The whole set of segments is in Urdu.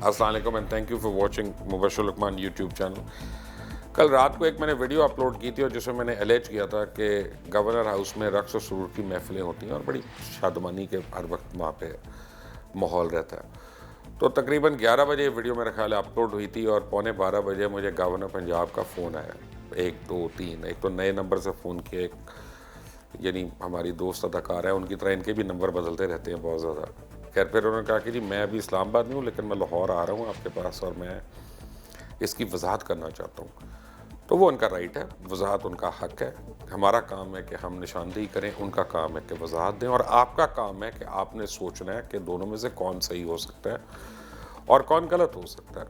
السلام علیکم and thank you for watching Mubashir Luqman YouTube channel. کل رات کو ایک میں نے ویڈیو اپلوڈ کی تھی اور جس میں میں نے الیج کیا تھا کہ گورنر ہاؤس میں رقص و سرور کی محفلیں ہوتی ہیں اور بڑی شادمانی کے ہر وقت وہاں پہ ماحول رہتا ہے. تو تقریباً 11 بجے ویڈیو میرا خیال ہے اپلوڈ ہوئی تھی اور 11:45 بجے مجھے گورنر پنجاب کا فون آیا. 1 2 3 ایک تو نئے نمبر سے فون کیا, ایک یعنی ہماری دوست اداکار ہیں ان کی طرح ان کے بھی نمبر بدلتے رہتے ہیں بہت زیادہ. خیر پھر انہوں نے کہا کہ جی میں ابھی اسلام آباد میں ہوں لیکن میں لاہور آ رہا ہوں آپ کے پاس اور میں اس کی وضاحت کرنا چاہتا ہوں. تو وہ ان کا رائٹ ہے, وضاحت ان کا حق ہے. ہمارا کام ہے کہ ہم نشاندہی کریں, ان کا کام ہے کہ وضاحت دیں, اور آپ کا کام ہے کہ آپ نے سوچنا ہے کہ دونوں میں سے کون صحیح ہو سکتا ہے اور کون غلط ہو سکتا ہے.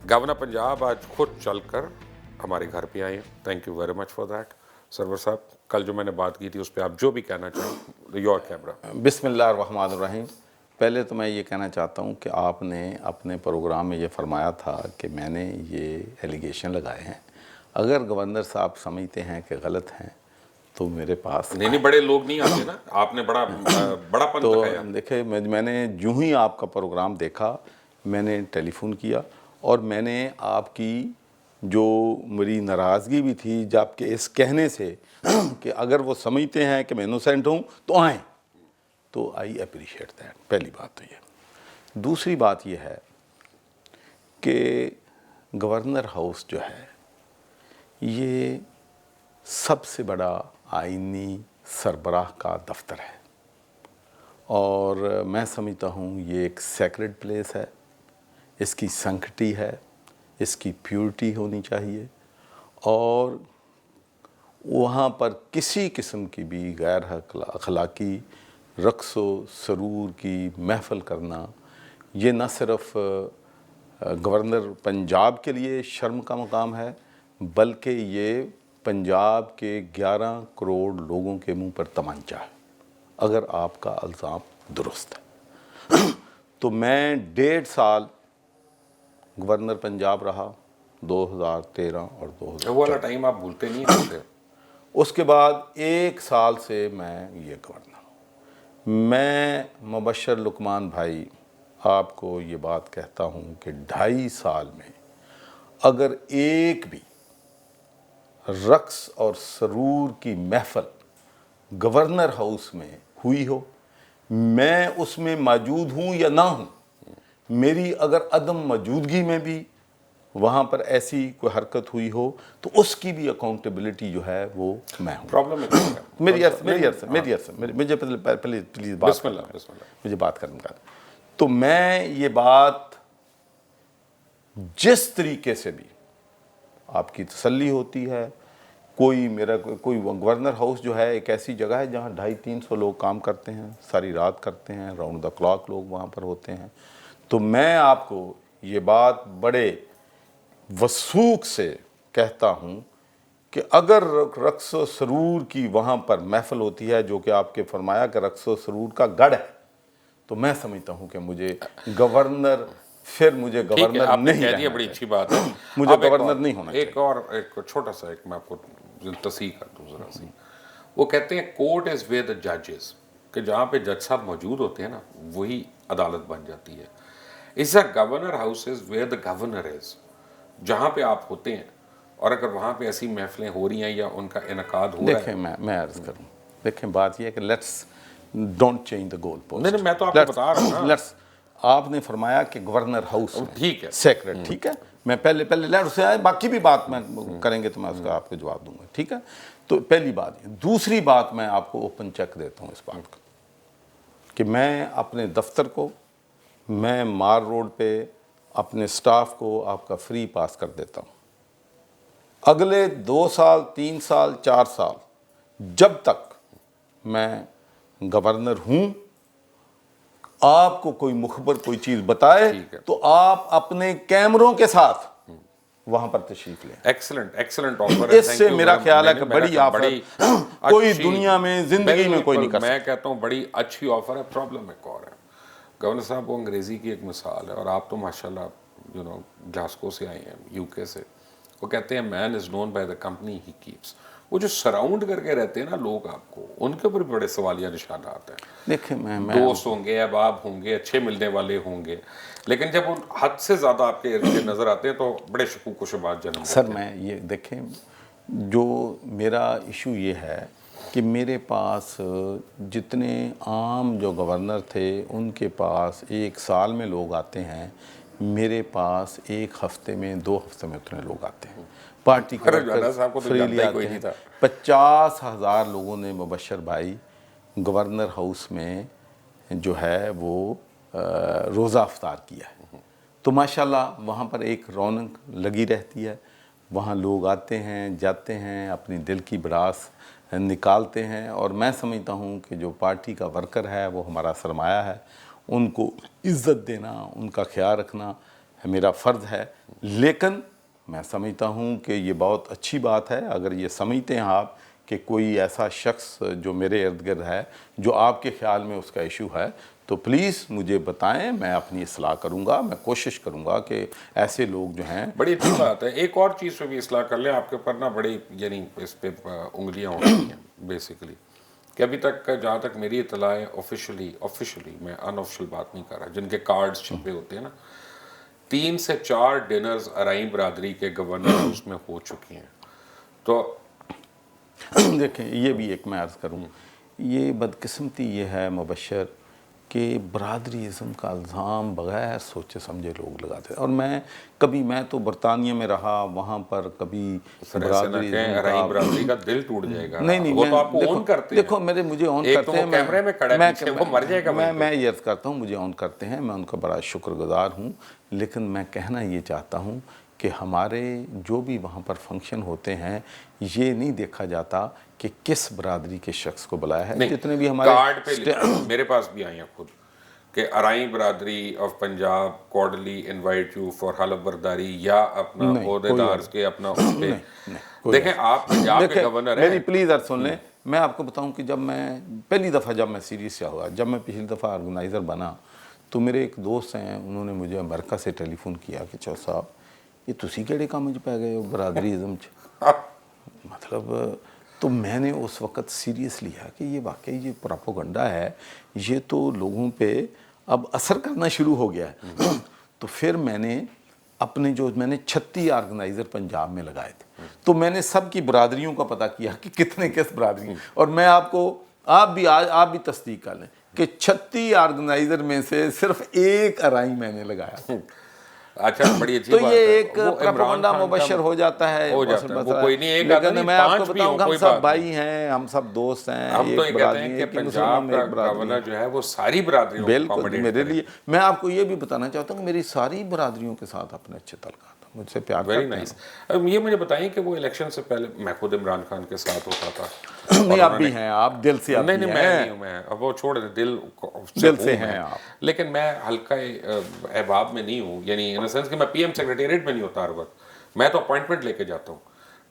گورنر پنجاب آج خود چل کر ہمارے گھر پہ آئے ہیں. Thank you very much for that. Sarwar sahab کل جو میں نے بات کی تھی اس پہ آپ جو بھی کہنا چاہیں, یور کیمرہ. بسم اللہ الرحمن الرحیم. پہلے تو میں یہ کہنا چاہتا ہوں کہ آپ نے اپنے پروگرام میں یہ فرمایا تھا کہ میں نے یہ ایلیگیشن لگائے ہیں. اگر گورنر صاحب سمجھتے ہیں کہ غلط ہیں تو میرے پاس نہیں بڑے لوگ نہیں آتے نا, آپ نے بڑا پن تو دکھایا. دیکھیں میں نے جو ہی آپ کا پروگرام دیکھا میں نے ٹیلی فون کیا اور میں نے آپ کی جو میری ناراضگی بھی تھی جب کہ اس کہنے سے کہ اگر وہ سمجھتے ہیں کہ میں انوسینٹ ہوں تو آئیں, تو آئی اپریشیٹ دیٹ. پہلی بات تو یہ. دوسری بات یہ ہے کہ گورنر ہاؤس جو ہے یہ سب سے بڑا آئینی سربراہ کا دفتر ہے اور میں سمجھتا ہوں یہ ایک سیکرڈ پلیس ہے. اس کی سنکٹی ہے, اس کی پیورٹی ہونی چاہیے اور وہاں پر کسی قسم کی بھی غیر اخلاقی رقص و سرور کی محفل کرنا یہ نہ صرف گورنر پنجاب کے لیے شرم کا مقام ہے بلکہ یہ پنجاب کے 11 کروڑ لوگوں کے منہ پر تمانچہ ہے اگر آپ کا الزام درست ہے. تو میں 1.5 سال گورنر پنجاب رہا, 2013 اور 2014. وہ والا ٹائم آپ بھولتے نہیں ہوتے. اس کے بعد 1 سال سے میں یہ گورنر ہوں. میں مبشر لقمان بھائی آپ کو یہ بات کہتا ہوں کہ 2.5 سال میں اگر ایک بھی رقص اور سرور کی محفل گورنر ہاؤس میں ہوئی ہو, میں اس میں موجود ہوں یا نہ ہوں, میری اگر عدم موجودگی میں بھی وہاں پر ایسی کوئی حرکت ہوئی ہو تو اس کی بھی اکاؤنٹیبلٹی جو ہے وہ میں ہوں. پرابلم میری عرض مجھے پلیز بات مجھے بات کرنے کا. تو میں یہ بات جس طریقے سے بھی آپ کی تسلی ہوتی ہے, کوئی گورنر ہاؤس جو ہے ایک ایسی جگہ ہے جہاں 250-300 لوگ کام کرتے ہیں, ساری رات کرتے ہیں, راؤنڈ دا کلاک لوگ وہاں پر ہوتے ہیں. تو میں آپ کو یہ بات بڑے وثوق سے کہتا ہوں کہ اگر رقص و سرور کی وہاں پر محفل ہوتی ہے جو کہ آپ کے فرمایا کہ رقص و سرور کا گڑھ ہے, تو میں سمجھتا ہوں کہ مجھے گورنر نہیں کہہ دیا, بڑی اچھی بات ہے. مجھے گورنر نہیں ہونا چاہیے. ایک چھوٹا سا ایک میں آپ کو تصحیح کر دوں ذرا سی. وہ کہتے ہیں کورٹ از ویئر دا ججز, کہ جہاں پہ جج صاحب موجود ہوتے ہیں نا وہی عدالت بن جاتی ہے. اس طرح governor house is where the governor is, جہاں پہ آپ ہوتے ہیں اور اگر وہاں پہ ایسی محفلیں ہو رہی ہیں یا ان کا انعقاد ہو رہا ہے. دیکھیں میں عرض کروں, دیکھیں بات یہ ہے کہ let's don't change the goal post. نہیں میں تو آپ کو بتا رہا ہوں نا. آپ نے فرمایا کہ گورنر ہاؤس ٹھیک ہے سیکرٹ, ٹھیک ہے, میں پہلے لیٹ سے آئے, باقی بھی بات میں کریں گے تو میں اس کا آپ کو جواب دوں گا, ٹھیک ہے. تو پہلی بات یہ. دوسری بات میں آپ کو اوپن چیک دیتا ہوں اس بات کا کہ میں اپنے دفتر کو, میں مار روڈ پہ اپنے سٹاف کو آپ کا فری پاس کر دیتا ہوں. اگلے 2 سال 3 سال 4 سال جب تک میں گورنر ہوں, آپ کو کوئی مخبر کوئی چیز بتائے تو آپ اپنے کیمروں کے ساتھ وہاں پر تشریف لیں. Excellent offer. اس سے میرا خیال ہے کہ بڑی آفر کوئی دنیا میں زندگی میں کوئی نہیں کر سکتا. میں کہتا ہوں بڑی اچھی آفر ہے. پرابلم ایک اور ہے. گورنر صاحب وہ انگریزی کی ایک مثال ہے اور آپ تو ماشاءاللہ گلاسکو سے آئے ہیں, UK سے. وہ کہتے ہیں man is known by the company he keeps. وہ جو سراؤنڈ کر کے رہتے ہیں نا لوگ آپ کو، ان کے اوپر بڑے سوالیہ نشانات ہیں. دیکھیں میں دوست ہوں گے، احباب ہوں گے، اچھے ملنے والے ہوں گے، لیکن جب وہ حد سے زیادہ آپ کے ارد گرد نظر آتے ہیں تو بڑے شکوک و شبہات جنم لیتے ہیں. سر میں یہ دیکھیں، جو میرا ایشو یہ ہے کہ میرے پاس جتنے عام جو گورنر تھے ان کے پاس ایک سال میں لوگ آتے ہیں، میرے پاس ایک ہفتے میں 2 ہفتے میں اتنے لوگ آتے ہیں. پارٹی کے رانا صاحب کو تو فریلی جانتا ہی کوئی آتے نہیں ہیں. تھا. 50,000 لوگوں نے مبشر بھائی گورنر ہاؤس میں جو ہے وہ روزہ افطار کیا ہے. تو ماشاءاللہ وہاں پر ایک رونق لگی رہتی ہے. وہاں لوگ آتے ہیں، جاتے ہیں، اپنی دل کی بڑاس نکالتے ہیں، اور میں سمجھتا ہوں کہ جو پارٹی کا ورکر ہے وہ ہمارا سرمایہ ہے. ان کو عزت دینا، ان کا خیال رکھنا میرا فرض ہے. لیکن میں سمجھتا ہوں کہ یہ بہت اچھی بات ہے اگر یہ سمجھتے ہیں آپ کہ کوئی ایسا شخص جو میرے ارد گرد ہے جو آپ کے خیال میں اس کا ایشو ہے تو پلیز مجھے بتائیں، میں اپنی اصلاح کروں گا. میں کوشش کروں گا کہ ایسے لوگ جو ہیں. بڑی اچھی بات ہے. ایک اور چیز پہ بھی اصلاح کر لیں، آپ کے اوپر نا بڑی یعنی اس پہ انگلیاں اٹھتی ہیں بیسیکلی، کہ ابھی تک جہاں تک میری اطلاع ہے آفیشلی میں ان آفیشل بات نہیں کر رہا، جن کے کارڈز چھپے ہوتے ہیں نا، 3 سے 4 ڈنرز ارائیں برادری کے گورنر ہاؤس میں ہو چکی ہیں. تو دیکھیں یہ بھی ایک میں عرض کروں، یہ بدقسمتی یہ ہے مبشر کہ برادری ازم کا الزام بغیر سوچے سمجھے لوگ لگاتے ہیں. اور میں تو برطانیہ میں رہا، وہاں پر کبھی برادری ازم ارائیں برادری کا دل ٹوٹ جائے گا. نہیں وہ تو آپ کو اون کرتے ہیں. دیکھو مجھے اون ایک تو کرتے وہ ہیں، کیمرے میں کھڑا ہے پیچھے، وہ مر جائے گا. میں یہ عرض کرتا ہوں مجھے اون کرتے ہیں، میں ان کا بڑا شکر گزار ہوں. لیکن میں کہنا یہ چاہتا ہوں کہ ہمارے جو بھی وہاں پر فنکشن ہوتے ہیں یہ نہیں دیکھا جاتا کہ کس برادری کے شخص کو بلایا ہے. جتنے بھی ہمارے کارڈ پہ میرے پاس بھی آئی ہیں خود کہ ارائیں برادری of Punjab quarterly invite you for حلف برداری، یا اپنا عہدیدار کے اپنا اس پہ دیکھیں. آپ پنجاب کے گورنر ہیں. میری پلیز عرض سن لیں. میں آپ کو بتاؤں کہ جب میں پہلی دفعہ جب میں سیریس ہوا، جب میں پچھلی دفعہ آرگنائزر بنا تو میرے ایک دوست ہیں، انہوں نے مجھے امریکہ سے ٹیلی فون کیا کہ چو صاحب یہ تسی کیڑے کام وچ پے گئے ہو برادری ازم چ، مطلب. تو میں نے اس وقت سیریس لیا کہ یہ واقعی یہ پراپوگنڈا ہے، یہ تو لوگوں پہ اب اثر کرنا شروع ہو گیا ہے. تو پھر میں نے اپنے میں نے 36 آرگنائزر پنجاب میں لگائے تھے، تو میں نے سب کی برادریوں کا پتہ کیا کہ کتنے کس برادری. اور میں آپ بھی تصدیق کر لیں کہ 36 آرگنائزر میں سے صرف ایک ارائیں میں نے لگایا. اچھا بڑی اچھی تو بات یہ ہے. ایک پروپیگنڈا مبشر ہو جاتا ہے. وہ کوئی نہیں، ایک لیکن میں آپ کو بتاؤں کہ ہم سب بات بھائی ہیں، ہم سب دوست ہیں. ہم تو یہ کہتے ہیں کہ پنجاب کا گورنر جو ہے وہ ساری برادریوں کو بالکل میرے لیے. میں آپ کو یہ بھی بتانا چاہتا ہوں کہ میری ساری برادریوں کے ساتھ اپنے اچھے تعلقات ہیں، مجھ سے پیار کرتے ہیں. Very nice. یہ مجھے بتائیں کہ وہ الیکشن سے پہلے میں خود عمران خان کے ساتھ ہوتا تھا. نہیں آپ بھی ہیں، آپ دل سے آپ نہیں میں نہیں ہوں. میں اب وہ چھوڑ دیں، دل سے ہیں آپ. لیکن میں حلقہ احباب میں نہیں ہوں، یعنی ان سینس کہ میں پی ایم سیکریٹریٹ میں نہیں ہوتا ہر وقت. میں تو اپوائنٹمنٹ لے کے جاتا ہوں،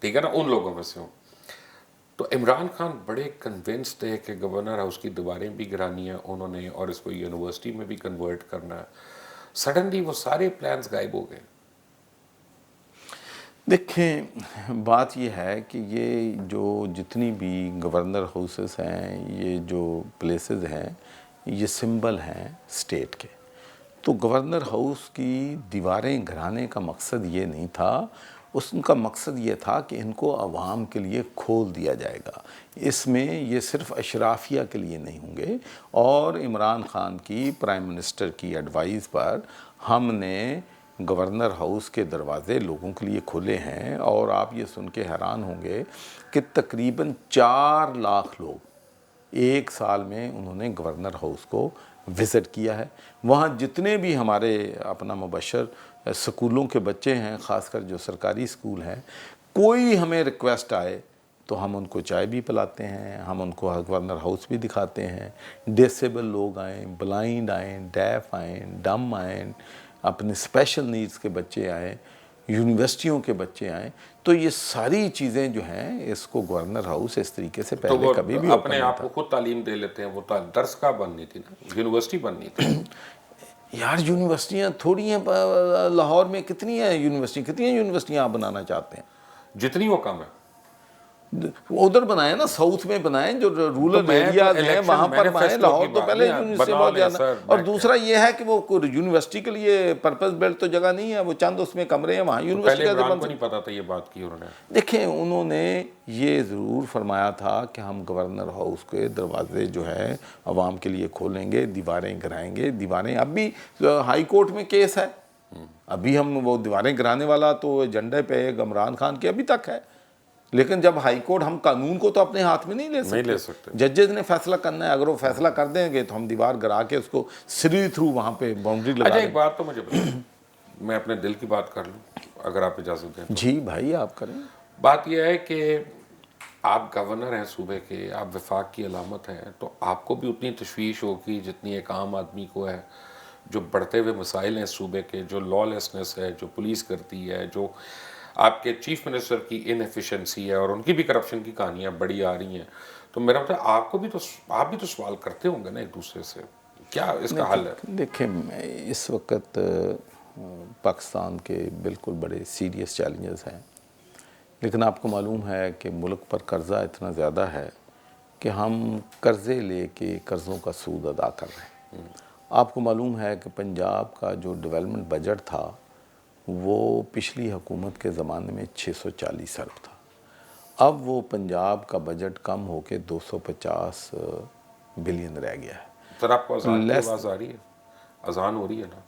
ٹھیک ہے نا، ان لوگوں میں سے ہوں. تو عمران خان بڑے کنونس تھے کہ گورنر ہاؤس کی دیواریں بھی گرانی ہیں انہوں نے اور اس کو یونیورسٹی میں بھی کنورٹ کرنا ہے. سڈنلی وہ سارے پلانز غائب ہو گئے. دیکھیں بات یہ ہے کہ یہ جو جتنی بھی گورنر ہاؤسز ہیں، یہ جو پلیسز ہیں، یہ سمبل ہیں اسٹیٹ کے. تو گورنر ہاؤس کی دیواریں گرانے کا مقصد یہ نہیں تھا، ان کا مقصد یہ تھا کہ ان کو عوام کے لیے کھول دیا جائے گا. اس میں یہ صرف اشرافیہ کے لیے نہیں ہوں گے. اور عمران خان کی پرائم منسٹر کی ایڈوائز پر ہم نے گورنر ہاؤس کے دروازے لوگوں کے لیے کھولے ہیں. اور آپ یہ سن کے حیران ہوں گے کہ تقریباً 4 لاکھ لوگ ایک سال میں انہوں نے گورنر ہاؤس کو وزٹ کیا ہے. وہاں جتنے بھی ہمارے اپنا مبشر سکولوں کے بچے ہیں، خاص کر جو سرکاری سکول ہیں، کوئی ہمیں ریکویسٹ آئے تو ہم ان کو چائے بھی پلاتے ہیں، ہم ان کو گورنر ہاؤس بھی دکھاتے ہیں. ڈیسیبل لوگ آئیں، بلائنڈ آئیں، ڈیف آئیں، ڈم آئیں، اپنے اسپیشل نیڈز کے بچے آئیں، یونیورسٹیوں کے بچے آئیں. تو یہ ساری چیزیں جو ہیں اس کو گورنر ہاؤس اس طریقے سے پہلے کبھی بھی اپنے آپ کو خود تعلیم دے لیتے ہیں. وہ درس کا بننی تھی نا، یونیورسٹی بننی تھی. یار یونیورسٹیاں تھوڑی ہیں لاہور میں، کتنی ہیں یونیورسٹیاں آپ بنانا چاہتے ہیں؟ جتنی وہ کم ہے. ادھر بنائیں نا, ساؤتھ میں بنائیں, جو رورل میں تو ایریاز ہیں الیکشن وہاں پر بنائیں. مینیفیسٹو لاہور کی تو بات پہلے نہیں، یونیورسٹی بنا بہت لیں زیادہ, سر، اور میں دوسرا یہ ہے کہ وہ یونیورسٹی کے لیے پرپز بیلٹ تو جگہ نہیں ہے, وہ چند اس میں کمرے ہیں, وہاں یونیورسٹی پہلے کیسے عمران بن کو سکتی. نہیں پتا تھا یہ بات کی انہوں نے. دیکھیں انہوں نے یہ ضرور فرمایا تھا کہ ہم گورنر ہاؤس کے دروازے جو ہے عوام کے لیے کھولیں گے, دیواریں گرائیں گے. دیواریں اب بھی ہائی کورٹ میں کیس ہے, ابھی ہم وہ دیواریں گرانے والا تو ایجنڈے پہ عمران خان کے ابھی تک ہے, لیکن جب ہائی کورٹ, ہم قانون کو تو اپنے ہاتھ میں نہیں لے سکتے, ججز نے فیصلہ کرنا ہے. اگر وہ فیصلہ کر دیں گے تو ہم دیوار گرا کے اس کو سری تھرو وہاں پہ باؤنڈری لگا اچھا دیں. ایک بات تو مجھے بتائیں, میں اپنے دل کی بات کر لوں اگر آپ اجازت دیں تو. جی بھائی آپ کریں. بات یہ ہے کہ آپ گورنر ہیں صوبے کے, آپ وفاق کی علامت ہیں, تو آپ کو بھی اتنی تشویش ہوگی جتنی ایک عام آدمی کو ہے. جو بڑھتے ہوئے مسائل ہیں صوبے کے, جو لا لیسنس ہے, جو پولیس کرتی ہے, جو آپ کے چیف منسٹر کی ان ایفیشنسی ہے, اور ان کی بھی کرپشن کی کہانیاں بڑی آ رہی ہیں, تو میرا مطلب آپ بھی تو سوال کرتے ہوں گے نا ایک دوسرے سے, کیا اس کا حل ہے؟ دیکھیں اس وقت پاکستان کے بالکل بڑے سیریس چیلنجز ہیں, لیکن آپ کو معلوم ہے کہ ملک پر قرضہ اتنا زیادہ ہے کہ ہم قرضے لے کے قرضوں کا سود ادا کر رہے ہیں. آپ کو معلوم ہے کہ پنجاب کا جو ڈیولپمنٹ بجٹ تھا وہ پچھلی حکومت کے زمانے میں 640 ارب تھا. اب وہ پنجاب کا بجٹ کم ہو کے 250 بلین رہ گیا ہے. سر آپ کو اذان کی آواز آ رہی ہے؟ اذان ہو رہی ہے نا.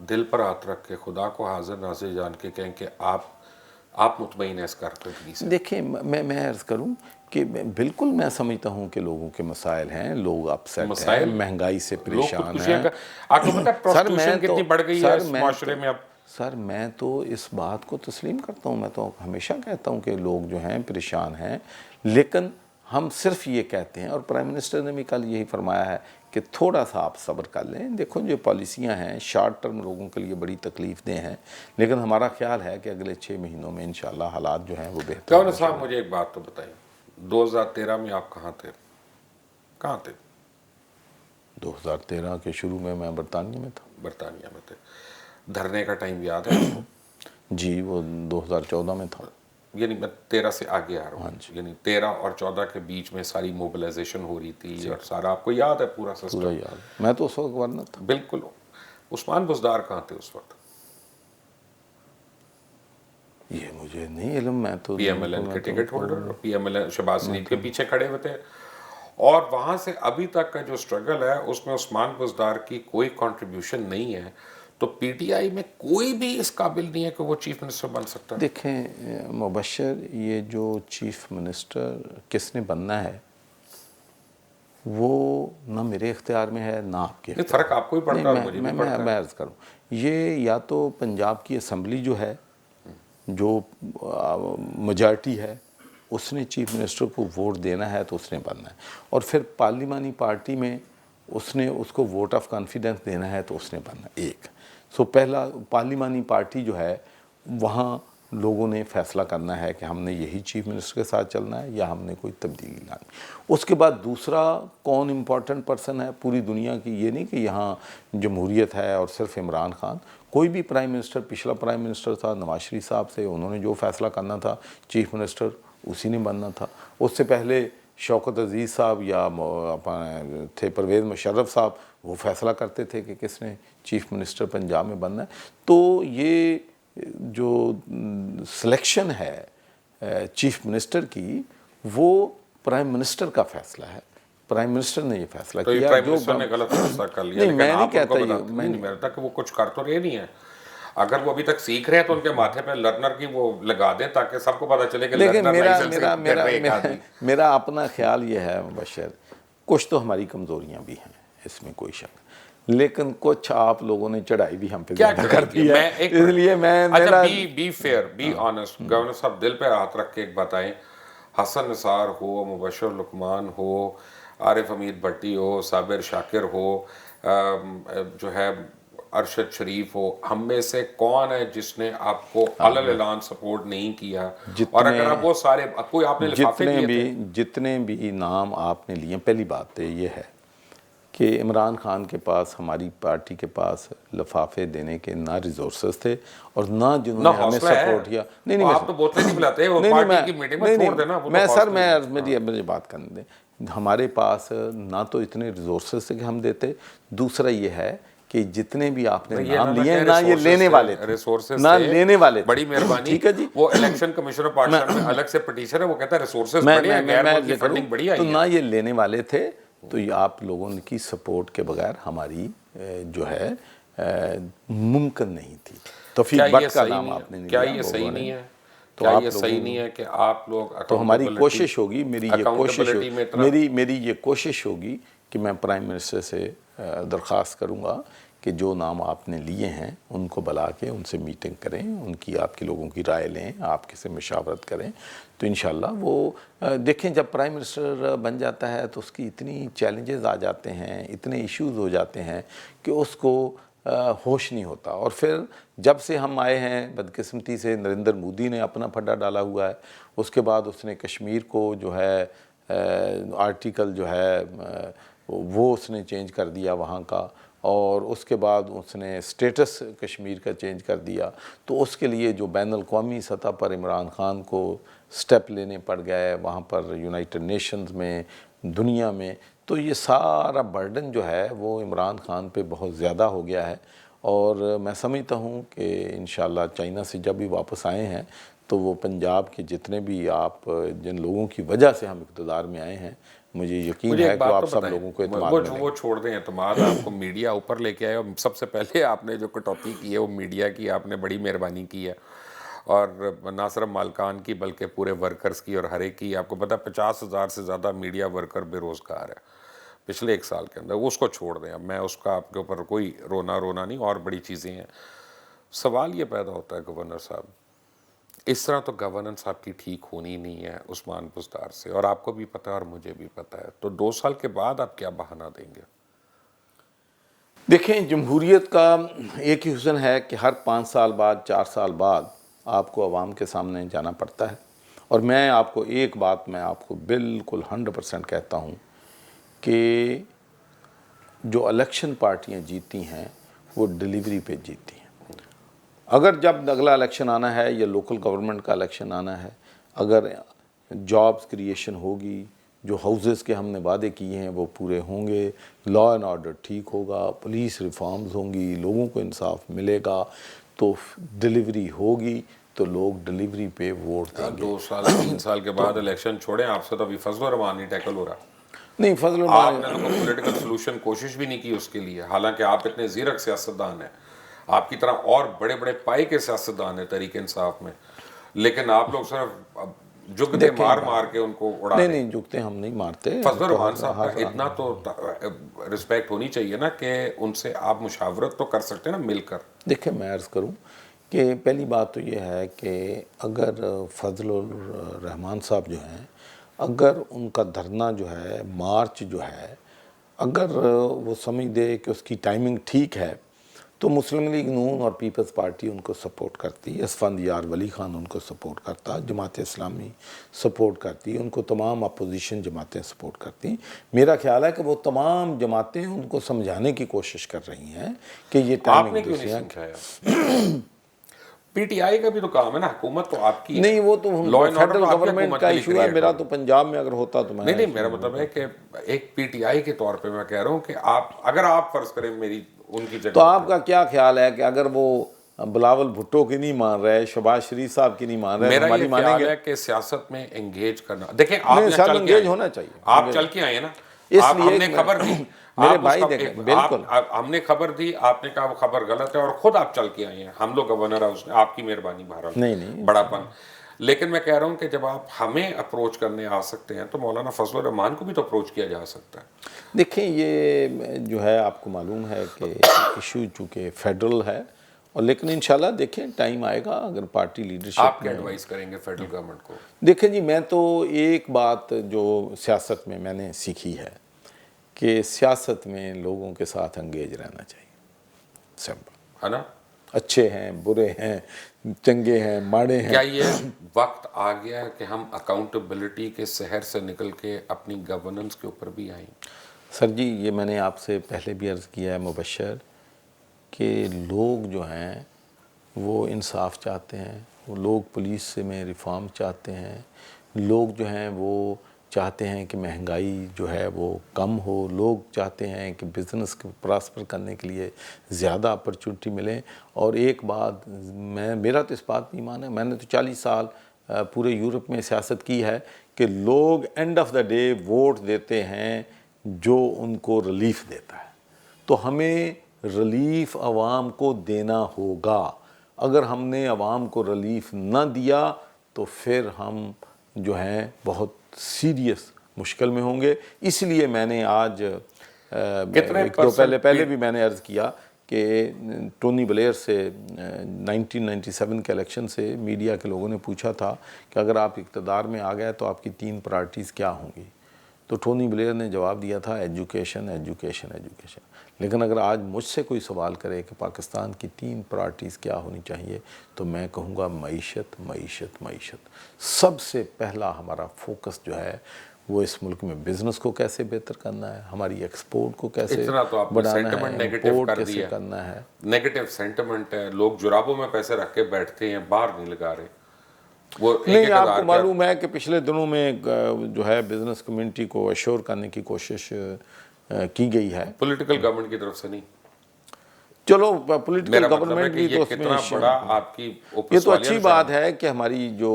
دل پر ہاتھ رکھ کے خدا کو حاضر ناظر جان کے کہیں کہ آپ مطمئن ہیں اس کارکردگی سے. دیکھیں میں عرض کروں کہ بالکل میں سمجھتا ہوں کہ لوگوں کے مسائل ہیں, لوگ اپسیٹ ہیں, مہنگائی سے پریشان ہیں. آپ کو پتہ ہے پروسٹیوشن کتنی بڑھ گئی ہے اس معاشرے میں اب؟ سر میں تو اس بات کو تسلیم کرتا ہوں, میں تو ہمیشہ کہتا ہوں کہ لوگ جو ہیں پریشان ہیں, لیکن ہم صرف یہ کہتے ہیں, اور پرائم منسٹر نے بھی کل یہی فرمایا ہے کہ تھوڑا سا آپ صبر کر لیں. دیکھو جو پالیسیاں ہیں شارٹ ٹرم لوگوں کے لیے بڑی تکلیف دہ ہیں, لیکن ہمارا خیال ہے کہ اگلے 6 مہینوں میں انشاءاللہ حالات جو ہیں وہ بہتر. گورنر صاحب مجھے ایک بات تو بتائیں, 2013 میں آپ کہاں تھے؟ 2013 کے شروع میں برطانیہ میں تھا. برطانیہ میں تھے. دھرنے کا ٹائم یاد ہے آپ کو؟ جی وہ 2014 میں تھا. یعنی میں 13 سے آگے آ رہا ہوں, یعنی 13 اور 14 کے بیچ میں ساری موبلائزیشن ہو رہی تھی, اور سارا آپ کو یاد ہے پورا سسٹم؟ پورا یاد, میں تو اس وقت گورنر تھا. بالکل. عثمان بزدار کہاں تھے اس وقت؟ یہ مجھے نہیں علم, میں تو پی ایم ایل این کے ticket holder, P M L N Shahbaz Sharif کے پیچھے کھڑے ہوئے تھے, اور وہاں سے ابھی تک کا جو سٹرگل ہے اس میں عثمان بزدار کی کوئی کنٹریبیوشن نہیں ہے. تو پی ٹی آئی میں کوئی بھی اس قابل نہیں ہے کہ وہ چیف منسٹر بن سکتا ہے. دیکھیں مبشر, یہ جو چیف منسٹر کس نے بننا ہے وہ نہ میرے اختیار میں ہے نہ آپ کے. فرق آپ کو ہی پڑتا ہے, مجھے بھی پڑتا ہے. میں عرض کروں, یہ یا تو پنجاب کی اسمبلی جو ہے, جو میجارٹی ہے, اس نے چیف منسٹر کو ووٹ دینا ہے تو اس نے بننا ہے, اور پھر پارلیمانی پارٹی میں اس نے اس کو ووٹ آف کانفیڈنس دینا ہے تو اس نے بننا ہے. ایک پہلا پارلیمانی پارٹی جو ہے وہاں لوگوں نے فیصلہ کرنا ہے کہ ہم نے یہی چیف منسٹر کے ساتھ چلنا ہے یا ہم نے کوئی تبدیلی لانی. اس کے بعد دوسرا کون امپورٹنٹ پرسن ہے پوری دنیا کی, یہ نہیں کہ یہاں جمہوریت ہے اور صرف عمران خان, کوئی بھی پرائم منسٹر, پچھلا پرائم منسٹر تھا نواز شریف صاحب سے, انہوں نے جو فیصلہ کرنا تھا چیف منسٹر اسی نے بننا تھا. اس سے پہلے شوکت عزیز صاحب یا تھے پرویز مشرف صاحب, وہ فیصلہ کرتے تھے کہ کس نے چیف منسٹر پنجاب میں بننا ہے. تو یہ جو سلیکشن ہے چیف منسٹر کی وہ پرائم منسٹر کا فیصلہ ہے. پرائم منسٹر نے یہ فیصلہ کیا. پرائم منسٹر نے غلط فیصلہ کر لیا, نہیں میں نہیں کہتا, میں نہیں کہتا کہ وہ کچھ کر تو رہے نہیں ہے. اگر وہ ابھی تک سیکھ رہے ہیں تو ان کے ماتھے پہ لرنر کی وہ لگا دیں تاکہ سب کو پتہ چلے کہ لیکن میرا اپنا خیال یہ ہے مبشر, کچھ تو ہماری کمزوریاں بھی ہیں اس میں کوئی شک, لیکن کچھ آپ لوگوں نے چڑھائی بھی ہم پہ زیادہ کر دی ہے, اس لیے میں be fair, be honest. Governor صاحب دل پہ ہاتھ رکھ کے ایک بتائیں, حسن نثار ہو, مبشر لقمان ہو, عارف حمید بھٹی ہو, صابر شاکر ہو, جو ہے ارشد شریف ہو, ہم میں سے کون ہے جس نے آپ کو علل اعلان سپورٹ نہیں کیا؟ اور اگر آپ وہ سارے کوئی آپ نے لفافے دیے تھے, جتنے بھی نام آپ نے لیے, پہلی بات تو یہ ہے کہ کہ عمران خان کے پاس، ہماری پارٹی کے پاس لفافے دینے کے نہ ریسورسز تھے اور نہ جنہوں نے ہمیں سپورٹ کیا. نہیں آپ تو بوتلیں نہیں پلاتے، وہ پارٹی کی میٹنگ میں چھوڑ دینا. میں سر مجھے بات کرنے دیں. ہمارے پاس نہ تو اتنے ریسورسز تھے کہ ہم دیتے. دوسرا یہ ہے کہ جتنے بھی آپ نے نام لیے ہیں نہ یہ لینے والے تھے، نہ لینے والے تھے. بڑی مہربانی. ٹھیک ہے جی. وہ الیکشن کمشنر پاکستان میں الگ سے پٹیشن ہے، وہ کہتا ہے ریسورسز بڑے ہیں، غیر ملکی فنڈنگ بڑی آئی ہے. تو نہ یہ لینے والے تھے. تو یہ آپ لوگوں کی سپورٹ کے بغیر ہماری جو ہے ممکن نہیں تھی. توفیق بٹ کا نام آپ نے نہیں لیا. کیا یہ صحیح نہیں ہے؟ کیا یہ صحیح نہیں ہے کہ آپ لوگ تو ہماری کوشش ہوگی، میری یہ کوشش ہوگی کہ میں پرائم منسٹر سے درخواست کروں گا کہ جو نام آپ نے لیے ہیں ان کو بلا کے ان سے میٹنگ کریں، ان کی آپ کے لوگوں کی رائے لیں، آپ کے سے مشاورت کریں. تو انشاءاللہ وہ دیکھیں جب پرائم منسٹر بن جاتا ہے تو اس کی اتنی چیلنجز آ جاتے ہیں، اتنے ایشوز ہو جاتے ہیں کہ اس کو ہوش نہیں ہوتا. اور پھر جب سے ہم آئے ہیں بدقسمتی سے نریندر مودی نے اپنا پھڈا ڈالا ہوا ہے. اس کے بعد اس نے کشمیر کو جو ہے آرٹیکل جو ہے وہ اس نے چینج کر دیا وہاں کا، اور اس کے بعد اس نے سٹیٹس کشمیر کا چینج کر دیا. تو اس کے لیے جو بین الاقوامی سطح پر عمران خان کو سٹیپ لینے پڑ گئے وہاں پر یونائٹڈ نیشنز میں، دنیا میں. تو یہ سارا برڈن جو ہے وہ عمران خان پہ بہت زیادہ ہو گیا ہے. اور میں سمجھتا ہوں کہ انشاءاللہ چائنا سے جب بھی واپس آئے ہیں تو وہ پنجاب کے جتنے بھی آپ جن لوگوں کی وجہ سے ہم اقتدار میں آئے ہیں، مجھے یقین ہے کہ آپ سب لوگوں کو اعتماد ملے گا. وہ چھوڑ دیں اعتماد، آپ کو میڈیا اوپر لے کے آئے، اور سب سے پہلے آپ نے جو کٹوتی کی ہے وہ میڈیا کی آپ نے بڑی مہربانی کی ہے. اور نہ صرف مالکان کی بلکہ پورے ورکرز کی اور ہر ایک کی. آپ کو پتہ 50,000 سے زیادہ میڈیا ورکر بے روزگار ہے پچھلے 1 سال کے اندر. وہ اس کو چھوڑ دیں، اب میں اس کا آپ کے اوپر کوئی رونا نہیں، اور بڑی چیزیں ہیں. سوال یہ پیدا ہوتا ہے گورنر صاحب، اس طرح تو گورننس آپ کی ٹھیک ہونی نہیں ہے عثمان بزدار سے، اور آپ کو بھی پتہ ہے اور مجھے بھی پتہ ہے. تو 2 سال کے بعد آپ کیا بہانہ دیں گے؟ دیکھیں جمہوریت کا ایک ہی حسن ہے کہ ہر 5 سال بعد 4 سال بعد آپ کو عوام کے سامنے جانا پڑتا ہے. اور میں آپ کو ایک بات میں آپ کو بالکل 100% کہتا ہوں کہ جو الیکشن پارٹیاں جیتی ہیں وہ ڈیلیوری پہ جیتی ہیں. اگر جب اگلا الیکشن آنا ہے یا لوکل گورنمنٹ کا الیکشن آنا ہے، اگر جابز کریشن ہوگی، جو ہاؤزز کے ہم نے وعدے کیے ہیں وہ پورے ہوں گے، لا اینڈ آرڈر ٹھیک ہوگا، پولیس ریفارمز ہوں گی، لوگوں کو انصاف ملے گا، تو ڈیلیوری ہوگی تو لوگ ڈیلیوری پہ ووٹ دیں گے. 2 سال 3 سال کے بعد الیکشن چھوڑیں. آپ سے تو ابھی فضل الرحمان نہیں ٹیکل ہو رہا. نہیں فضل آپ نے تو کوئی پولیٹیکل سلوشن کوشش بھی نہیں کی اس کے لیے، حالانکہ آپ اتنے زیرک سیاستدان ہیں، آپ کی طرح اور بڑے بڑے پائے کے سیاستدان ہیں تحریک انصاف میں، لیکن آپ لوگ صرف جگتے مار کے ان کو اڑا. نہیں جگتے ہم نہیں مارتے. فضل الرحمان صاحب کا اتنا تو رسپیکٹ ہونی چاہیے نا کہ ان سے آپ مشاورت تو کر سکتے ہیں نا مل کر. دیکھیں میں عرض کروں کہ پہلی بات تو یہ ہے کہ اگر فضل الرحمان صاحب جو ہیں، اگر ان کا دھرنا جو ہے، مارچ جو ہے، اگر وہ سمجھ دے کہ اس کی ٹائمنگ ٹھیک ہے تو مسلم لیگ نون اور پیپلز پارٹی ان کو سپورٹ کرتی، اسفندیار ولی خان ان کو سپورٹ کرتا، جماعت اسلامی سپورٹ کرتی، ان کو تمام اپوزیشن جماعتیں سپورٹ کرتی. میرا خیال ہے کہ وہ تمام جماعتیں ان کو سمجھانے کی کوشش کر رہی ہیں کہ یہ آپ نے کیوں نہیں سمجھایا؟ پی ٹی آئی کا بھی تو کام ہے نا، حکومت تو آپ کی نہیں، وہ تو فیڈرل گورنمنٹ کا ایشو ہے. میرا تو پنجاب میں اگر ہوتا تو میں نہیں میرا مطلب ہے کہ ایک پی ٹی آئی کے طور پہ میں کہہ رہا ہوں کہ اگر آپ فرض کریں میری ان کی جگہ، تو آپ کا کیا خیال ہے کہ اگر وہ بلاول بھٹو کی نہیں مان رہے، شہباز شریف صاحب کی نہیں مان رہے، میرا یہ خیال ہے کہ سیاست میں انگیج کرنا. دیکھیں آپ انگیج ہونا چاہیے. آپ چل کے آئے ہیں نا، اس لیے ہم نے خبر دی، میرے بھائی دیکھیں بالکل ہم نے خبر دی، آپ نے کہا وہ خبر غلط ہے اور خود آپ چل کے آئے ہیں. ہم لوگ گورنر ہاؤس نے آپ کی مہربانی بہرحال نہیں بڑا پن. لیکن میں کہہ رہا ہوں کہ جب آپ ہمیں اپروچ کرنے آ سکتے ہیں تو مولانا فضل الرحمان کو بھی تو اپروچ کیا جا سکتا ہے. دیکھیں یہ جو ہے آپ کو معلوم ہے کہ ایشو چونکہ فیڈرل ہے، اور لیکن انشاءاللہ دیکھیں ٹائم آئے گا. اگر پارٹی لیڈرشپ آپ کیا ایڈوائز کریں گے فیڈرل گورنمنٹ کو؟ دیکھیں جی، میں تو ایک بات جو سیاست میں میں نے سیکھی ہے کہ سیاست میں لوگوں کے ساتھ انگیج رہنا چاہیے. سمپل ہے نا، اچھے ہیں، برے ہیں، چنگے ہیں، ماڑے ہیں. کیا یہ وقت آ گیا ہے کہ ہم اکاؤنٹیبلٹی کے سحر سے نکل کے اپنی گورننس کے اوپر بھی آئیں؟ سر جی یہ میں نے آپ سے پہلے بھی عرض کیا ہے مبشر کہ لوگ جو ہیں وہ انصاف چاہتے ہیں، وہ لوگ پولیس سے میں ریفارم چاہتے ہیں، لوگ جو ہیں وہ چاہتے ہیں کہ مہنگائی جو ہے وہ کم ہو، لوگ چاہتے ہیں کہ بزنس کو پراسپر کرنے کے لیے زیادہ اپرچونٹی ملیں۔ اور ایک بات میرا تو اس بات پہ ایمان ہے، میں نے تو 40 سال پورے یورپ میں سیاست کی ہے کہ لوگ and of the day vote دیتے ہیں جو ان کو ریلیف دیتا ہے، تو ہمیں ریلیف عوام کو دینا ہوگا۔ اگر ہم نے عوام کو ریلیف نہ دیا تو پھر ہم جو ہیں بہت سیریس مشکل میں ہوں گے۔ اس لیے میں نے آج ایک دو پہلے بھی میں نے عرض کیا کہ ٹونی بلیئر سے 1997 کے الیکشن سے میڈیا کے لوگوں نے پوچھا تھا کہ اگر آپ اقتدار میں آ گئے تو آپ کی 3 پرائرٹیز کیا ہوں گی، تو ٹونی بلیئر نے جواب دیا تھا ایجوکیشن ایجوکیشن ایجوکیشن۔ لیکن اگر آج مجھ سے کوئی سوال کرے کہ پاکستان کی 3 پرائرٹیز کیا ہونی چاہیے تو میں کہوں گا معیشت معیشت معیشت۔ سب سے پہلا ہمارا فوکس جو ہے وہ اس ملک میں بزنس کو کیسے بہتر کرنا ہے، ہماری ایکسپورٹ کو کیسے بڑھانا ہے، امپورٹ کیسے کرنا ہے۔ نیگیٹو سینٹیمنٹ ہے، لوگ جرابوں میں پیسے رکھ کے بیٹھتے ہیں، باہر نہیں لگا رہے۔ وہ نہیں، آپ کو معلوم ہے کہ پچھلے دنوں میں جو ہے بزنس کمیونٹی کو ایشور کرنے کی کوشش کی گئی ہے، پولیٹیکل گورنمنٹ کی طرف سے نہیں، چلو پولیٹیکل گورنمنٹ بھی تو اس میں بڑا آپ کی یہ تو اچھی بات ہے کہ ہماری جو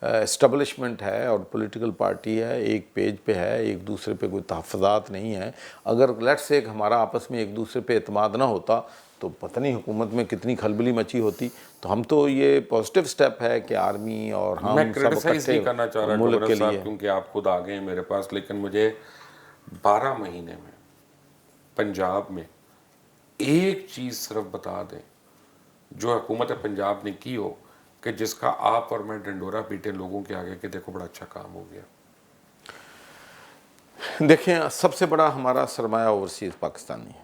اسٹیبلشمنٹ ہے اور پولیٹیکل پارٹی ہے ایک پیج پہ ہے، ایک دوسرے پہ کوئی تحفظات نہیں ہے۔ اگر لیٹس سے ہمارا آپس میں ایک دوسرے پہ اعتماد نہ ہوتا تو پتہ نہیں حکومت میں کتنی کھلبلی مچی ہوتی۔ تو ہم تو یہ پازیٹیو سٹیپ ہے کہ آرمی اور ہم میں سب کرٹیسائز نہیں کرنا چاہ رہا ملک کے لیے، کیونکہ آپ خود آ گئے ہیں میرے پاس، لیکن مجھے 12 مہینے میں پنجاب میں ایک چیز صرف بتا دیں جو حکومت پنجاب نے کی ہو کہ جس کا آپ اور میں ڈنڈورا پیٹے لوگوں کے آگے کہ دیکھو بڑا اچھا کام ہو گیا۔ دیکھیں سب سے بڑا ہمارا سرمایہ اوورسیز پاکستانی ہے۔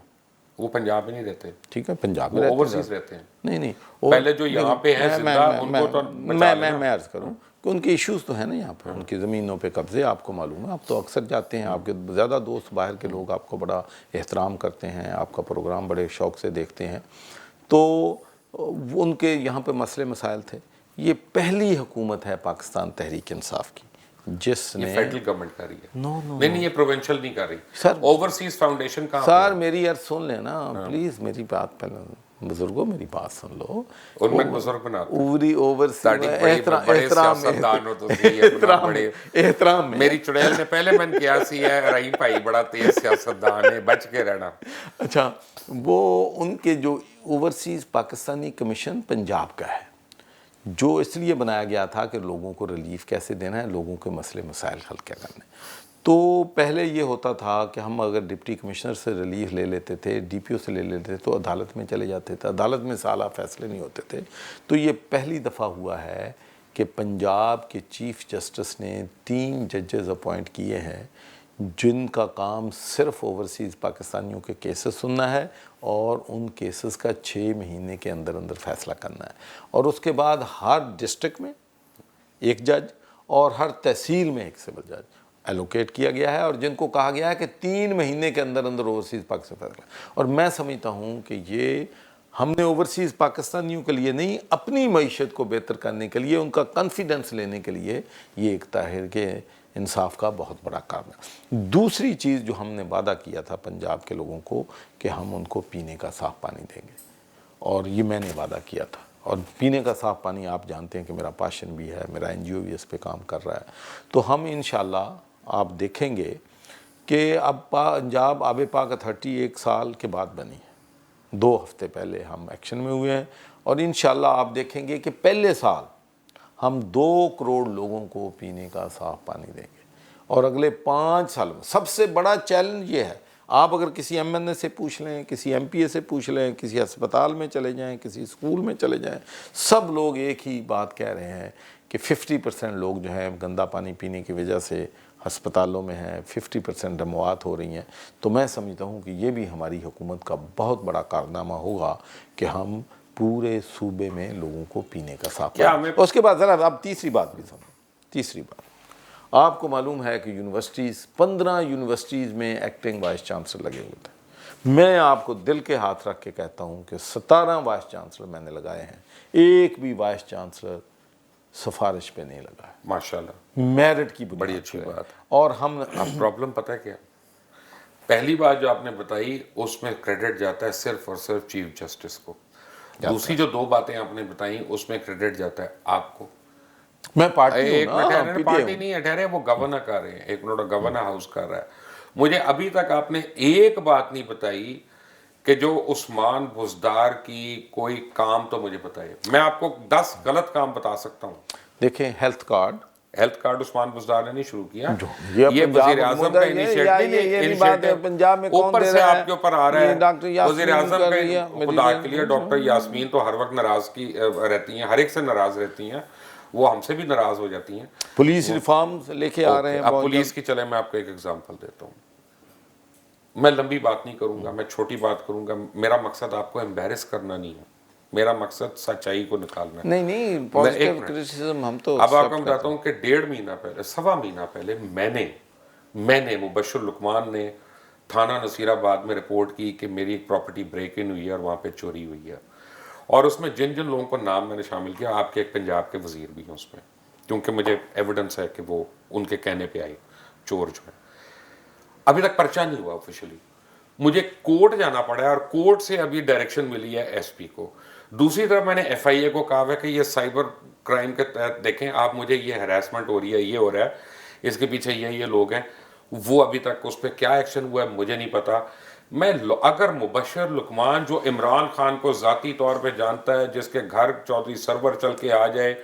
وہ پنجاب میں نہیں رہتے، ٹھیک ہے، پنجاب وہ میں اوورسیز رہتے ہیں۔ نہیں پہلے جو یہاں پہ ہیں زندہ ان کو تو بچا لینا۔ میں عرض کروں کہ ان کے ایشوز تو ہیں نا یہاں پر، ان کی زمینوں پہ قبضے آپ کو معلوم ہے، آپ تو اکثر جاتے ہیں، آپ کے زیادہ دوست باہر کے لوگ آپ کو بڑا احترام کرتے ہیں، آپ کا پروگرام بڑے شوق سے دیکھتے ہیں، تو ان کے یہاں پہ مسئلے مسائل تھے۔ یہ پہلی حکومت ہے پاکستان تحریک انصاف کی جس نے فیڈرل گورنمنٹ کر رہی ہے، نہیں یہ پروونشل نہیں کر رہی، سر اوورسیز فاؤنڈیشن کہاں پہ؟ سر میری عرض سن لینا پلیز، میری بات پہلے بزرگوں میری بات سن لو۔ ان میں بزرگ بناتے احترام میں میری چڑیل نے پہلے من کیا سی ہے رحیم بھائی بڑا تیز سیاستدان ہے، بچ کے رہنا۔ اچھا، وہ ان کے جو اوورسیز پاکستانی کمیشن پنجاب کا ہے، جو اس لیے بنایا گیا تھا کہ لوگوں کو ریلیف کیسے دینا ہے، لوگوں کے مسئلے مسائل حل کیا کرنے۔ تو پہلے یہ ہوتا تھا کہ ہم اگر ڈپٹی کمشنر سے ریلیف لے لیتے تھے، ڈی پی او سے لے لیتے تھے تو عدالت میں چلے جاتے تھے، عدالت میں سالہ فیصلے نہیں ہوتے تھے۔ تو یہ پہلی دفعہ ہوا ہے کہ پنجاب کے چیف جسٹس نے 3 ججز اپوائنٹ کیے ہیں جن کا کام صرف اوورسیز پاکستانیوں کے کیسز سننا ہے اور ان کیسز کا 6 مہینے کے اندر اندر فیصلہ کرنا ہے، اور اس کے بعد ہر ڈسٹرکٹ میں ایک جج اور ہر تحصیل میں ایک سول جج ایلوکیٹ کیا گیا ہے، اور جن کو کہا گیا ہے کہ 3 مہینے کے اندر اندر اوورسیز پاکستان فیصلہ۔ اور میں سمجھتا ہوں کہ یہ ہم نے اوورسیز پاکستانیوں کے لیے نہیں، اپنی معیشت کو بہتر کرنے کے لیے، ان کا کانفیڈنس لینے کے لیے یہ ایک تحریک انصاف کا بہت بڑا کام ہے۔ دوسری چیز جو ہم نے وعدہ کیا تھا پنجاب کے لوگوں کو کہ ہم ان کو پینے کا صاف پانی دیں گے، اور یہ میں نے وعدہ کیا تھا۔ اور پینے کا صاف پانی آپ جانتے ہیں کہ میرا پاشن بھی ہے، میرا این جی او بھی اس پہ کام کر رہا ہے۔ تو ہم انشاءاللہ آپ دیکھیں گے کہ اب پنجاب آب پاک اتھارٹی 1 سال کے بعد بنی ہے، 2 ہفتے پہلے ہم ایکشن میں ہوئے ہیں، اور انشاءاللہ آپ دیکھیں گے کہ پہلے سال ہم 2 کروڑ لوگوں کو پینے کا صاف پانی دیں گے، اور اگلے 5 سال میں سب سے بڑا چیلنج یہ ہے۔ آپ اگر کسی ایم این اے سے پوچھ لیں، کسی ایم پی اے سے پوچھ لیں، کسی ہسپتال میں چلے جائیں، کسی اسکول میں چلے جائیں، سب لوگ ایک ہی بات کہہ رہے ہیں کہ 50% لوگ جو ہیں گندا پانی پینے کی وجہ سے ہسپتالوں میں ہیں، 50% اموات ہو رہی ہیں۔ تو میں سمجھتا ہوں کہ یہ بھی ہماری حکومت کا بہت بڑا کارنامہ ہوگا کہ ہم پورے صوبے میں لوگوں کو پینے کا صاف پانی۔ اس کے بعد ذرا اب تیسری بات بھی سنو، تیسری بات آپ کو معلوم ہے کہ یونیورسٹیز 15 یونیورسٹیز میں ایکٹنگ وائس چانسلر لگے ہوئے تھے. میں آپ کو دل کے ہاتھ رکھ کے کہتا ہوں کہ 17 وائس چانسلر میں نے لگائے ہیں, ایک بھی وائس چانسلر سفارش پہ نہیں لگا ہے, ماشاءاللہ میرٹ کی بڑی بنیاد اچھی پہ. بات. اور ہم اب پرابلم پتہ ہے کیا, پہلی بات جو آپ نے بتائی اس میں کریڈٹ جاتا ہے صرف اور صرف چیف جسٹس کو. دوسری جو 2 باتیں آپ نے بتائیں اس میں کریڈٹ جاتا ہے آپ کو. میں پارٹی ہوں ایک میں نا, ٹھہرے پی ٹی پارٹی ہوں. نہیں ہے, ٹھہرے وہ گورنر کر رہے ہیں, ایک منٹ گورنر ہاؤس کر رہا ہے. مجھے ابھی تک آپ نے ایک بات نہیں بتائی کہ جو عثمان بزدار کی کوئی کام تو مجھے بتائے. میں آپ کو 10 غلط کام بتا سکتا ہوں. دیکھیں ہیلتھ کارڈ عثمان بزدار نے نہیں شروع کیا, یہ وزیر اعظم کا یہ نہیں بات ہے پنجاب میں کون اوپر دے سے رہا آپ کے اوپر آ رہا یہ ہے. ڈاکٹر وزیر یاسمین اعظم کر کا رہی ہے. خدا کے لیے ڈاکٹر یاسمین تو ہر وقت ناراض کی رہتی ہیں, ہر ایک سے ناراض رہتی ہیں, وہ ہم سے بھی ناراض ہو جاتی ہیں. پولیس ریفارمز لے کے آ رہے ہیں اب بہت پولیس جلد. کی چلے میں آپ کو ایک ایگزامپل دیتا ہوں. میں لمبی بات نہیں کروں گا, میں چھوٹی بات کروں گا. میرا مقصد آپ کو ایمبیرس کرنا نہیں ہے, میرا مقصد سچائی کو نکالنا ہے. نہیں میں ایک پازیٹیو منٹ کرٹیسزم ہم تو اب آپ کو ایکسیپٹ بتاتا کرتے ہیں. ہوں کہ 1.5 مہینہ پہلے 1.25 مہینہ پہلے میں نے مبشر لقمان نے تھانہ نصیر آباد میں رپورٹ کی کہ میری ایک پراپرٹی بریک ان ہوئی ہے اور وہاں پہ چوری ہوئی ہے. اور اس میں جن لوگوں کو نام میں نے شامل کیا, آپ کے ایک پنجاب کے وزیر بھی ہیں اس میں, کیونکہ مجھے ایویڈنس ہے کہ وہ ان کے کہنے پہ آئی چور جو ہے. ابھی تک پرچہ نہیں ہوا آفیشلی, مجھے کورٹ جانا پڑا ہے اور کورٹ سے ابھی ڈائریکشن ملی ہے ایس پی کو. دوسری طرف میں نے ایف آئی اے کو کہا ہے کہ یہ سائبر کرائم کے تحت دیکھیں آپ, مجھے یہ ہراسمنٹ ہو رہی ہے, یہ ہو رہا ہے, اس کے پیچھے یہ لوگ ہیں. وہ ابھی تک اس پہ کیا ایکشن ہوا ہے مجھے نہیں پتا. میں اگر مبشر لقمان جو عمران خان کو ذاتی طور پہ جانتا ہے, جس کے گھر چودھری سرور چل کے آ جائے,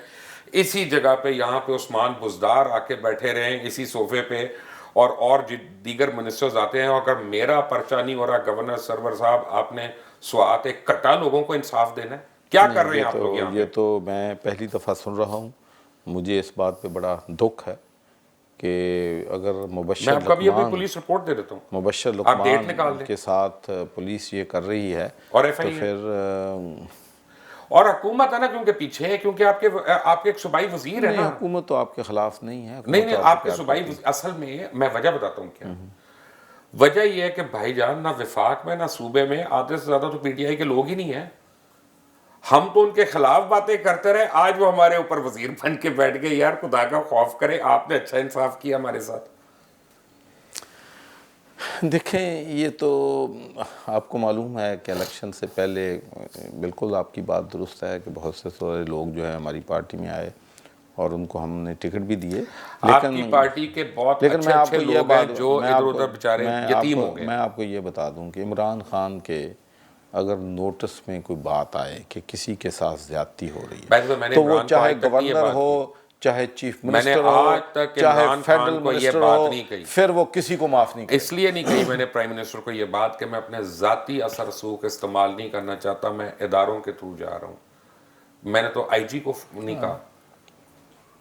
اسی جگہ پہ یہاں پہ عثمان بزدار آ کے بیٹھے رہیں اسی صوفے پہ, اور دیگر منسٹرز آتے ہیں, اور اگر میرا پرچہ نہیں ہو رہا, گورنر سرور صاحب آپ نے سوات ایک کٹا لوگوں کو انصاف دینا ہے, کیا کر رہے ہیں آپ لوگ یہاں پہ؟ یہ تو میں پہلی دفعہ سن رہا ہوں. مجھے اس بات پہ بڑا دکھ ہے کہ اگر میں آپ کو ابھی پولیس رپورٹ دے دیتا ہوں, مبشر آپ ڈیٹ لقمان نکال دیں. کے ساتھ پولیس یہ کر رہی ہے اور ایف تو آئی اے پھر اور حکومت ہے نا, کیونکہ پیچھے ہے, کیونکہ آپ کے ایک صوبائی وزیر ہے نہیں, نا. حکومت تو آپ کے خلاف نہیں ہے. نہیں آپ کے صوبائی اصل میں وجہ بتاتا ہوں کیا وجہ. یہ ہے کہ بھائی جان نہ وفاق میں نہ صوبے میں آدھے سے زیادہ تو پی ٹی آئی کے لوگ ہی نہیں ہیں. ہم تو ان کے خلاف باتیں کرتے رہے, آج وہ ہمارے اوپر وزیر بن کے بیٹھ گئے. یار خدا کا خوف کرے, آپ نے اچھا انصاف کیا ہمارے ساتھ. دیکھیں یہ تو آپ کو معلوم ہے کہ الیکشن سے پہلے بالکل آپ کی بات درست ہے کہ بہت سے سارے لوگ جو ہیں ہماری پارٹی میں آئے اور ان کو ہم نے ٹکٹ بھی دیے. آپ کی پارٹی کے بہت اچھے لوگ ہیں جو ادھر ادھر بیچارے یتیم ہو گئے. میں آپ کو یہ بتا دوں کہ عمران خان کے اگر نوٹس میں کوئی بات آئے کہ کسی کے ساتھ زیادتی ہو رہی ہے تو وہ چاہے گورنر ہو, چاہے چیف منسٹر ہو, چاہے فیڈرل منسٹر ہو, پھر وہ کسی کو معاف نہیں کرے. اس لیے نہیں کہی میں نے پرائم منسٹر کو یہ بات کہ میں اپنے ذاتی اثر رسوخ استعمال نہیں کرنا چاہتا, میں اداروں کے تھرو جا رہا ہوں. میں نے تو آئی جی کو نہیں کہا,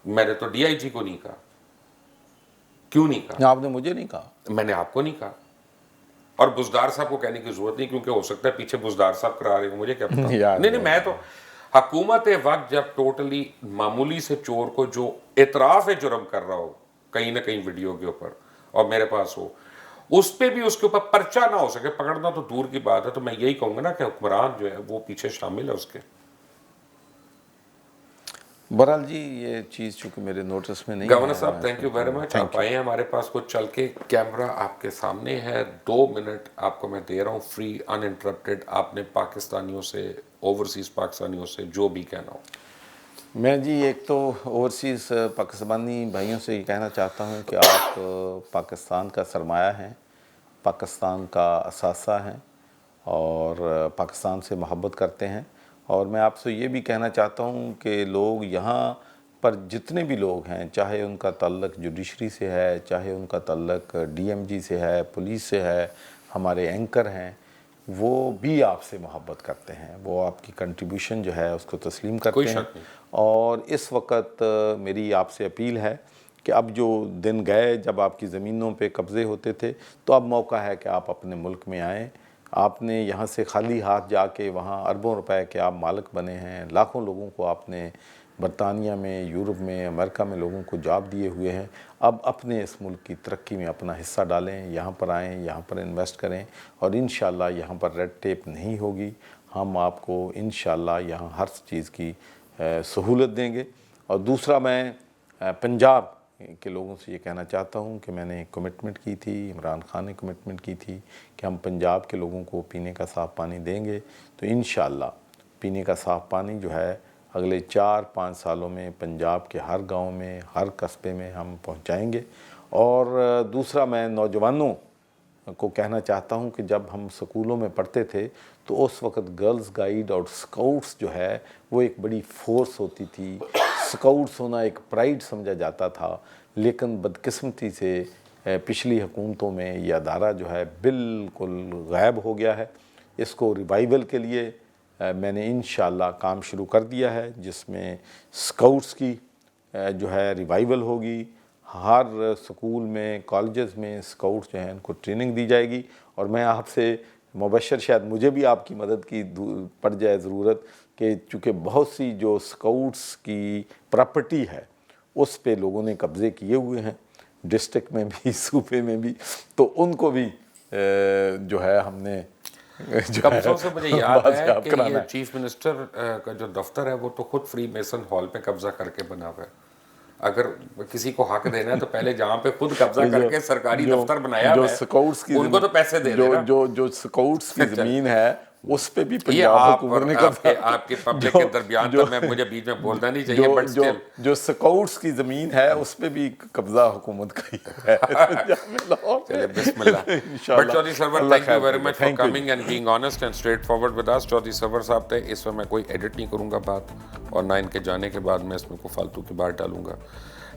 میں نے تو ڈی آئی جی کو نہیں کہا. کیوں نہیں کہا؟ آپ نے مجھے نہیں کہا. میں نے آپ کو نہیں کہا, اور بزدار صاحب کو کہنے کی ضرورت نہیں, کیونکہ ہو سکتا ہے پیچھے بزدار صاحب کرا رہے ہوں, مجھے کیا پتا. نہیں میں تو حکومت وقت جب ٹوٹلی معمولی سے چور کو جو اعتراف جرم کر رہا ہو کہیں نہ کہیں ویڈیو کے اوپر اور میرے پاس ہو, اس پہ بھی اس کے اوپر پرچہ نہ ہو سکے, پکڑنا تو دور کی بات ہے, تو میں یہی کہوں گا نا کہ حکمران جو ہے وہ پیچھے شامل ہے اس کے. بہرحال جی یہ چیز چونکہ میرے نوٹس میں نہیں. گورنر صاحب تھینک یو ویری مچ, آپ آئے ہیں ہمارے پاس. کچھ چل کے کیمرہ آپ کے سامنے ہے, 2 منٹ آپ کو میں دے رہا ہوں فری ان انٹرپٹیڈ. آپ نے پاکستانیوں سے, اوورسیز پاکستانیوں سے جو بھی کہنا ہو. میں جی ایک تو اوورسیز پاکستانی بھائیوں سے یہ کہنا چاہتا ہوں کہ آپ پاکستان کا سرمایہ ہیں, پاکستان کا اثاثہ ہیں اور پاکستان سے محبت کرتے ہیں. اور میں آپ سے یہ بھی کہنا چاہتا ہوں کہ لوگ یہاں پر جتنے بھی لوگ ہیں, چاہے ان کا تعلق جوڈیشری سے ہے, چاہے ان کا تعلق ڈی ایم جی سے ہے, پولیس سے ہے, ہمارے اینکر ہیں, وہ بھی آپ سے محبت کرتے ہیں, وہ آپ کی کنٹریبیوشن جو ہے اس کو تسلیم کرتے ہیں. اور اس وقت میری آپ سے اپیل ہے کہ اب جو دن گئے جب آپ کی زمینوں پہ قبضے ہوتے تھے, تو اب موقع ہے کہ آپ اپنے ملک میں آئیں. آپ نے یہاں سے خالی ہاتھ جا کے وہاں اربوں روپے کے آپ مالک بنے ہیں, لاکھوں لوگوں کو آپ نے برطانیہ میں، یورپ میں، امریکہ میں لوگوں کو جاب دیے ہوئے ہیں، اب اپنے اس ملک کی ترقی میں اپنا حصہ ڈالیں، یہاں پر آئیں، یہاں پر انویسٹ کریں، اور انشاءاللہ یہاں پر ریڈ ٹیپ نہیں ہوگی. ہم آپ کو انشاءاللہ یہاں ہر چیز کی سہولت دیں گے. اور دوسرا میں پنجاب کے لوگوں سے یہ کہنا چاہتا ہوں کہ میں نے کمٹمنٹ کی تھی، عمران خان نے کمٹمنٹ کی تھی کہ ہم پنجاب کے لوگوں کو پینے کا صاف پانی دیں گے. تو انشاءاللہ پینے کا صاف پانی جو ہے اگلے 4-5 سالوں میں پنجاب کے ہر گاؤں میں، ہر قصبے میں ہم پہنچائیں گے. اور دوسرا میں نوجوانوں کو کہنا چاہتا ہوں کہ جب ہم سکولوں میں پڑھتے تھے تو اس وقت گرلز گائیڈ اور سکاؤٹس جو ہے وہ ایک بڑی فورس ہوتی تھی. سکاؤٹس ہونا ایک پرائیڈ سمجھا جاتا تھا، لیکن بدقسمتی سے پچھلی حکومتوں میں یہ ادارہ جو ہے بالکل غائب ہو گیا ہے. اس کو ریوائیول کے لیے میں نے انشاءاللہ کام شروع کر دیا ہے، جس میں سکاؤٹس کی جو ہے ریوائیول ہوگی. ہر سکول میں، کالجز میں سکاؤٹس جو ہیں ان کو ٹریننگ دی جائے گی. اور میں آپ سے مبشر، شاید مجھے بھی آپ کی مدد کی پڑ جائے ضرورت، کہ چونکہ بہت سی جو سکاؤٹس کی پراپرٹی ہے اس پہ لوگوں نے قبضے کیے ہوئے ہیں، ڈسٹرکٹ میں بھی، صوبے میں بھی، تو ان کو بھی جو ہے ہم نے قبضوں سے مجھے یاد ہے کہ یہ چیف منسٹر کا جو دفتر ہے وہ تو خود فری میسن ہال پہ قبضہ کر کے بنا ہوا ہے. اگر کسی کو حق دینا ہے تو پہلے جہاں پہ خود قبضہ کر کے سرکاری دفتر بنایا ہوا ہے ان کو تو پیسے دے دینا. جو سکاؤٹس کی زمین ہے اس پہ بھی یہ پنجاب آپ حکومت نے آپ کے پبلک کے درمیان تو میں مجھے بیچ میں بولنا نہیں چاہیے، بٹ اسٹل جو سکاؤٹس کی زمین ہے اس پہ بھی قبضہ حکومت کا ہی ہے. چلے بسم اللہ. But Chaudhry Sarwar thank you very much for coming and being honest and straightforward with us. Chaudhry Sarwar sahab تھے. اس میں کوئی ایڈٹ نہیں کروں گا بات، اور نہ ان کے جانے کے بعد میں اس میں کوئی فالتو کی بات ڈالوں گا.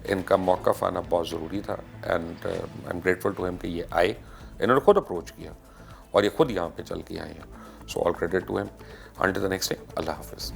ان کا موقف آنا بہت ضروری تھا، and I am grateful to ہم کہ یہ آئے. انہوں نے خود اپروچ کیا اور یہ خود یہاں پہ چل کے آئے ہیں. سو آل کریڈٹ ٹو ہم. انٹل دی نیکسٹ ٹائم، اللہ حافظ.